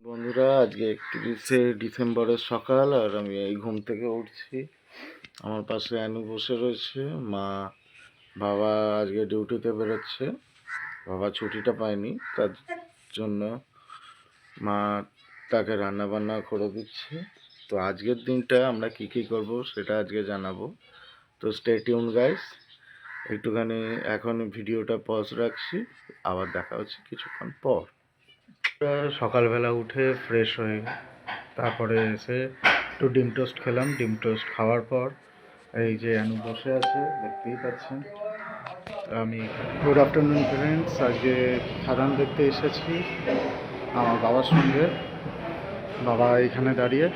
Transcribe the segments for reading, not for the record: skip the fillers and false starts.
বন্ধুরা, আজকে 31শে ডিসেম্বরের সকাল, আর আমি এই ঘুম থেকে উঠছি। আমার পাশে অ্যানু বসে রয়েছে। মা বাবা আজকে ডিউটিতে বেরোচ্ছে, বাবা ছুটিটা পায়নি, তার জন্য মা তাকে রান্না বান্না করে দিচ্ছে। তো আজকের দিনটা আমরা কি কি করব সেটা আজকে জানাবো। তো স্টে টিউন গাইস। একটুখানি এখন ভিডিওটা পজ রাখছি, আবার দেখা হচ্ছে কিছুক্ষণ পর। সকালবেলা উঠে ফ্রেশ হয়ে তারপরে এসে একটু ডিম টোস্ট খেলাম। ডিম টোস্ট খাওয়ার পর এই যে অ্যানু বসে আছে, দেখতেই পাচ্ছেন। আমি গুড আফটারনুন ফ্রেন্ডস, আজকে খাদান দেখতে এসেছি আমার বাবার সঙ্গে। বাবা এখানে দাঁড়িয়ে,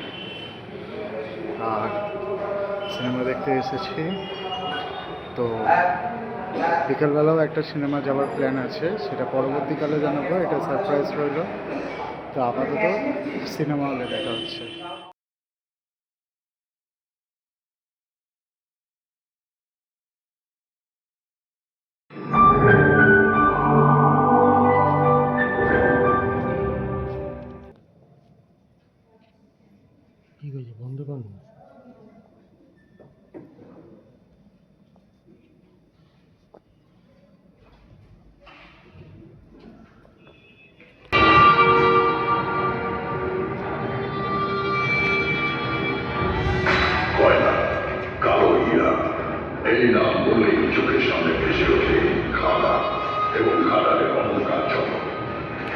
আর সিনেমা দেখতে এসেছি। তো বিকেলবেলাও একটা সিনেমা যাওয়ার প্ল্যান আছে, সেটা পরবর্তীকালে জানাবো, এটা সারপ্রাইজ রইল। তো আপাতত সিনেমা হলে দেখা হচ্ছে। কি হয়েছে, বন্ধ করুন। কয়লা, কালো হীরা, এই নাম বলেই চোখের সামনে ভেসে ওঠে খাদান এবং খাদানের অন্ধকার জগৎ।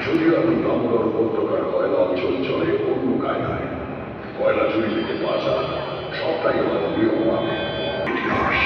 যদিও এখন দামোদর উপত্যকার কয়লা অঞ্চল চলে অন্য কায়দায়, কয়লা চুরি থেকে বাঁচা সবটাই হলো নিয়ম ইতিহাস।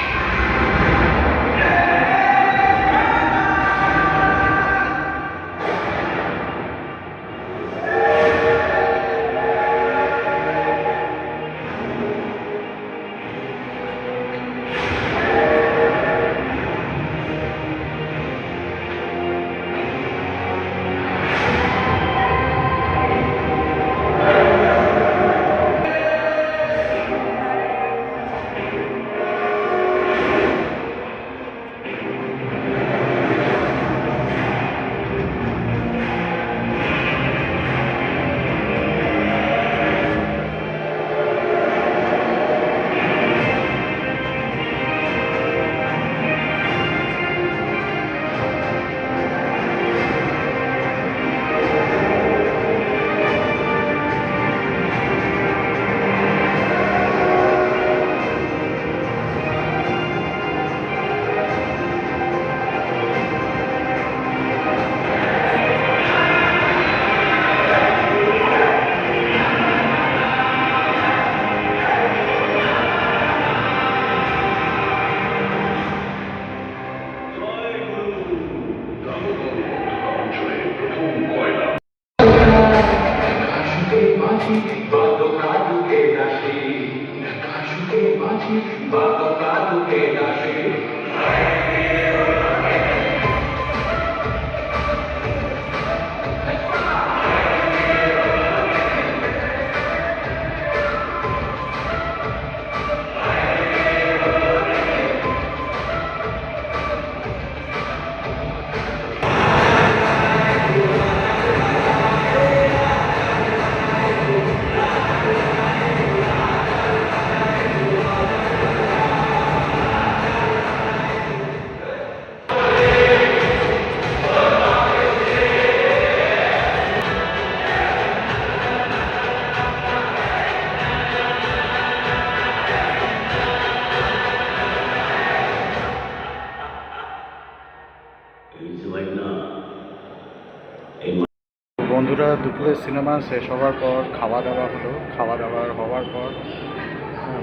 বন্ধুরা, দুপুরের সিনেমা শেষ হওয়ার পর খাওয়া দাওয়া হলো। খাওয়া দাওয়া হওয়ার পর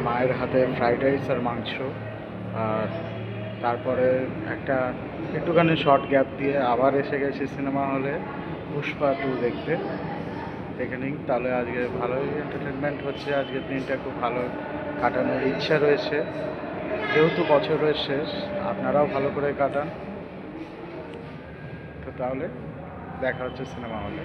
মায়ের হাতে ফ্রাইড রাইস আর মাংস, আর তারপরে একটুখানি শর্ট গ্যাপ দিয়ে আবার এসে গেছি সিনেমা হলে পুষ্পা 2 দেখতে। দেখে নিন, তাহলে আজকে ভালোই এন্টারটেনমেন্ট হচ্ছে। আজকের দিনটা খুব ভালো কাটানোর ইচ্ছা রয়েছে, যেহেতু বছরের শেষ, আপনারাও ভালো করে কাটান। তো তাহলে দেখা হচ্ছে সিনেমা হলে।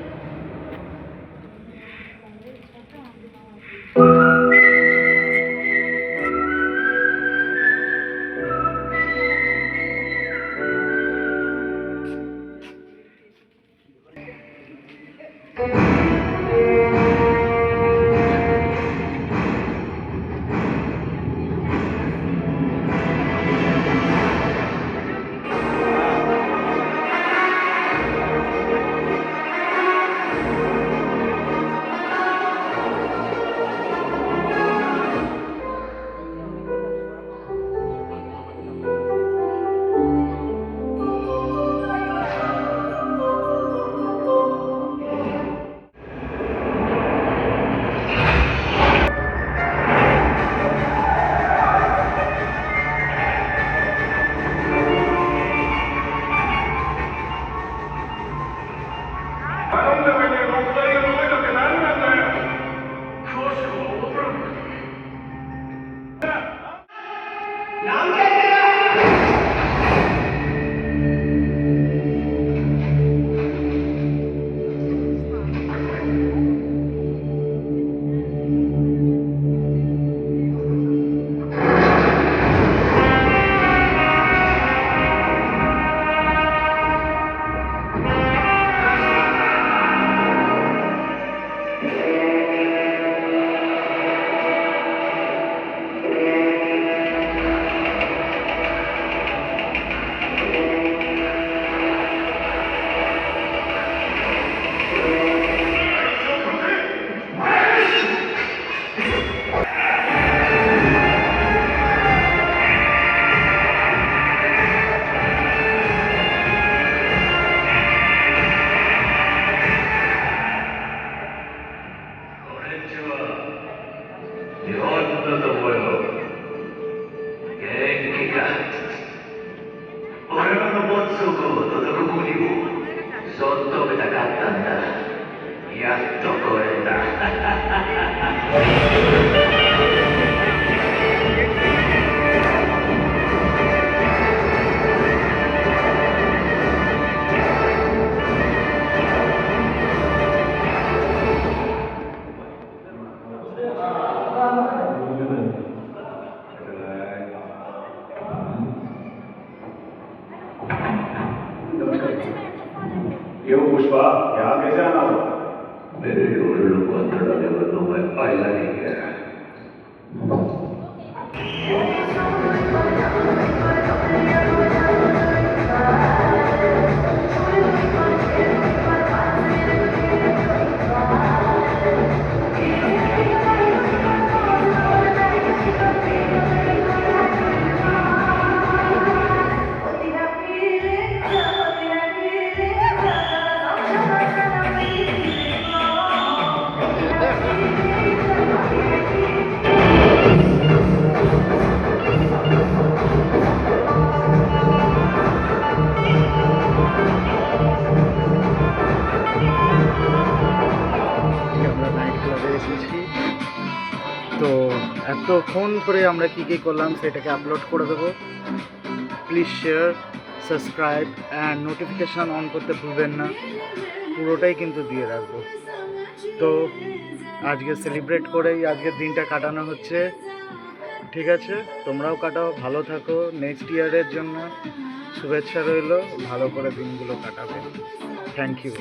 क्यों पुष्पा, यहाँ कैसे आना हुआ? मेरे घरेलू मंत्रणा ने बदलों में फायदा नहीं किया है। আমরা নাইট ক্লাবে এসেছি, তো এতক্ষণ ধরে আমরা কী কী করলাম সেটাকে আপলোড করে দেবো। Please share, subscribe and notification on করতে ভুলবেন না, পুরোটাই কিন্তু দিয়ে রাখবো। তো আজকে সেলিব্রেট করেই আজকের দিনটা কাটানো হচ্ছে, ঠিক আছে? তোমরাও কাটাও, ভালো থাকো, নেক্সট ইয়ারের জন্য শুভেচ্ছা রইলো, ভালো করে দিনগুলো কাটাবে। Thank you.